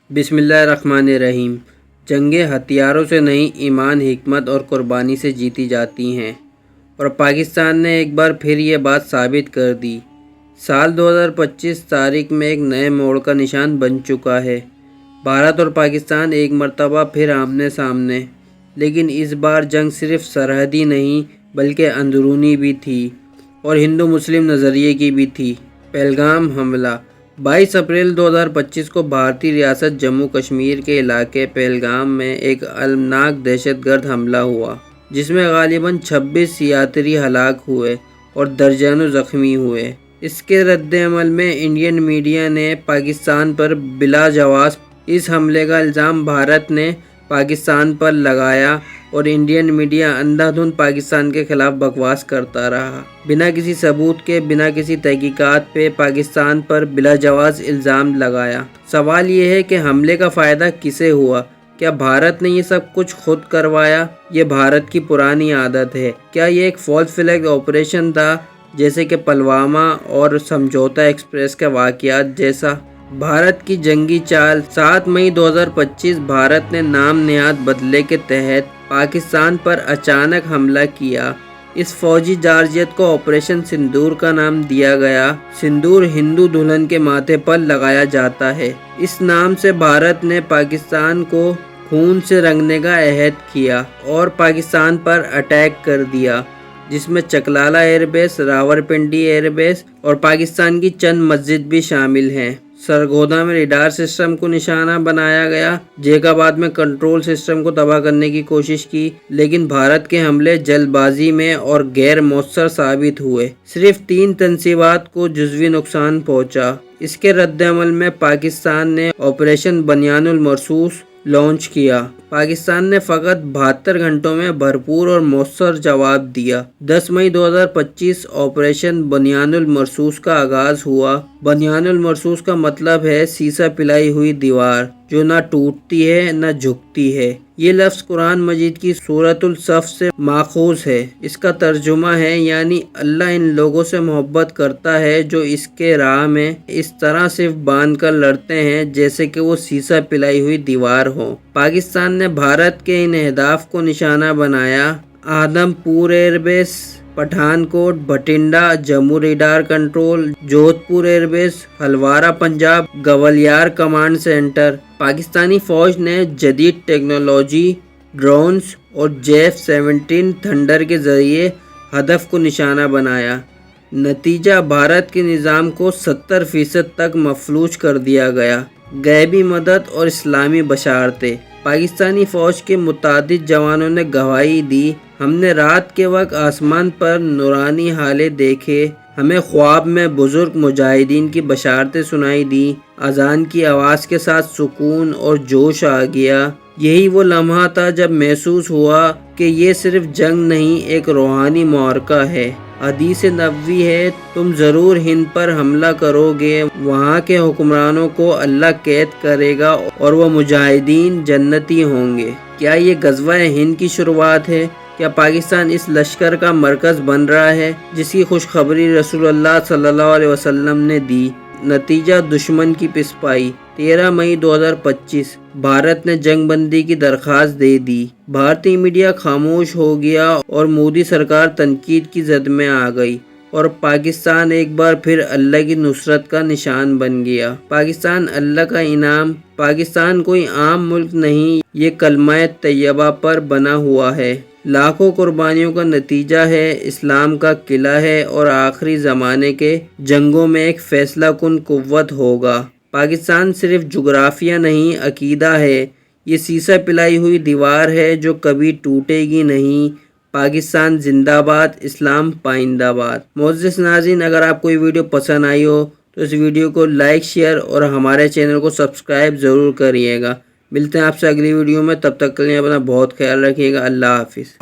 بسم اللہ الرحمن الرحیم۔ جنگیں ہتھیاروں سے نہیں، ایمان، حکمت اور قربانی سے جیتی جاتی ہیں، اور پاکستان نے ایک بار پھر یہ بات ثابت کر دی۔ سال 2025 تاریخ میں ایک نئے موڑ کا نشان بن چکا ہے۔ بھارت اور پاکستان ایک مرتبہ پھر آمنے سامنے، لیکن اس بار جنگ صرف سرحدی نہیں بلکہ اندرونی بھی تھی اور ہندو مسلم نظریے کی بھی تھی۔ پہلگام حملہ 22 اپریل 2025 کو بھارتی ریاست جموں کشمیر کے علاقے پہلگام میں ایک المناک دہشت گرد حملہ ہوا، جس میں غالباً 26 یاتری ہلاک ہوئے اور درجنوں زخمی ہوئے۔ اس کے رد عمل میں انڈین میڈیا نے پاکستان پر بلا جواز اس حملے کا الزام بھارت نے پاکستان پر لگایا، اور انڈین میڈیا اندھا دھند پاکستان کے خلاف بکواس کرتا رہا۔ بنا کسی ثبوت کے، بنا کسی تحقیقات پہ پاکستان پر بلا جواز الزام لگایا۔ سوال یہ ہے کہ حملے کا فائدہ کسے ہوا؟ کیا بھارت نے یہ سب کچھ خود کروایا؟ یہ بھارت کی پرانی عادت ہے۔ کیا یہ ایک فالس فلیگ آپریشن تھا، جیسے کہ پلوامہ اور سمجھوتا ایکسپریس کے واقعات جیسا؟ بھارت کی جنگی چال 7 مئی 2025 بھارت نے نام نہاد بدلے کے تحت پاکستان پر اچانک حملہ کیا۔ اس فوجی جارحیت کو آپریشن سندور کا نام دیا گیا۔ سندور ہندو دلہن کے ماتھے پر لگایا جاتا ہے۔ اس نام سے بھارت نے پاکستان کو خون سے رنگنے کا عہد کیا اور پاکستان پر اٹیک کر دیا، جس میں Chaklala air base, Rawalpindi air base اور پاکستان کی چند مسجد بھی شامل ہیں۔ سرگودا میں ریڈار سسٹم کو نشانہ بنایا گیا۔ جیک آباد میں کنٹرول سسٹم کو تباہ کرنے کی کوشش کی، لیکن بھارت کے حملے جلد بازی میں اور غیر مؤثر ثابت ہوئے۔ صرف 3 تنصیبات کو جزوی نقصان پہنچا۔ اس کے رد عمل میں پاکستان نے آپریشن بنیان المرصوص لانچ کیا۔ پاکستان نے فقط 72 گھنٹوں میں بھرپور اور مؤثر جواب دیا۔ 10 مئی 2025 آپریشن بنیان المرصوص کا آغاز ہوا۔ بنیان المرصوص کا مطلب ہے سیسہ پلائی ہوئی دیوار، جو نہ ٹوٹتی ہے نہ جھکتی ہے۔ یہ لفظ قرآن مجید کی سورۃ الصف سے ماخوذ ہے۔ اس کا ترجمہ ہے، یعنی اللہ ان لوگوں سے محبت کرتا ہے جو اس کے راہ میں اس طرح صف باندھ کر لڑتے ہیں جیسے کہ وہ سیسہ پلائی ہوئی دیوار ہو۔ پاکستان نے بھارت کے ان اہداف کو نشانہ بنایا۔ Adampur air base, Pathankot, Bhatinda, Jammu radar control, Jodhpur air base, Halwara Punjab, Gwalior command centre. Pakistani فوج نے جدید ٹیکنالوجی، ڈرونز اور JF-17 تھنڈر کے ذریعے ہدف کو نشانہ بنایا۔ نتیجہ بھارت کے نظام کو 70% تک مفلوج کر دیا گیا۔ غیبی مدد اور اسلامی بشارتیں۔ پاکستانی فوج کے متعدد جوانوں نے گواہی دی، ہم نے رات کے وقت آسمان پر نورانی ہالے دیکھے، ہمیں خواب میں بزرگ مجاہدین کی بشارتیں سنائی دیں، اذان کی آواز کے ساتھ سکون اور جوش آ گیا۔ یہی وہ لمحہ تھا جب محسوس ہوا کہ یہ صرف جنگ نہیں، ایک روحانی معرکہ ہے۔ حدیث نبوی ہے، تم ضرور ہند پر حملہ کرو گے، وہاں کے حکمرانوں کو اللہ قید کرے گا اور وہ مجاہدین جنتی ہوں گے۔ کیا یہ غزوہ ہند کی شروعات ہے؟ کیا پاکستان اس لشکر کا مرکز بن رہا ہے جس کی خوشخبری رسول اللہ صلی اللہ علیہ وسلم نے دی؟ نتیجہ دشمن کی پسپائی۔ 13 مئی 2025 بھارت نے جنگ بندی کی درخواست دے دی۔ بھارتی میڈیا خاموش ہو گیا اور مودی سرکار تنقید کی زد میں آ گئی، اور پاکستان ایک بار پھر اللہ کی نصرت کا نشان بن گیا۔ پاکستان اللہ کا انعام۔ پاکستان کوئی عام ملک نہیں، یہ کلمہ طیبہ پر بنا ہوا ہے، لاکھوں قربانیوں کا نتیجہ ہے، اسلام کا قلعہ ہے، اور آخری زمانے کے جنگوں میں ایک فیصلہ کن قوت ہوگا۔ پاکستان صرف جغرافیہ نہیں، عقیدہ ہے۔ یہ سیسہ پلائی ہوئی دیوار ہے جو کبھی ٹوٹے گی نہیں۔ پاکستان زندہ باد، اسلام پائندہ باد۔ معزز ناظرین، اگر آپ کو یہ ویڈیو پسند آئی ہو تو اس ویڈیو کو لائک، شیئر اور ہمارے چینل کو سبسکرائب ضرور کریے گا۔ ملتے ہیں آپ سے اگلی ویڈیو میں، تب تک کے لیے اپنا بہت خیال رکھیے گا۔ اللہ حافظ۔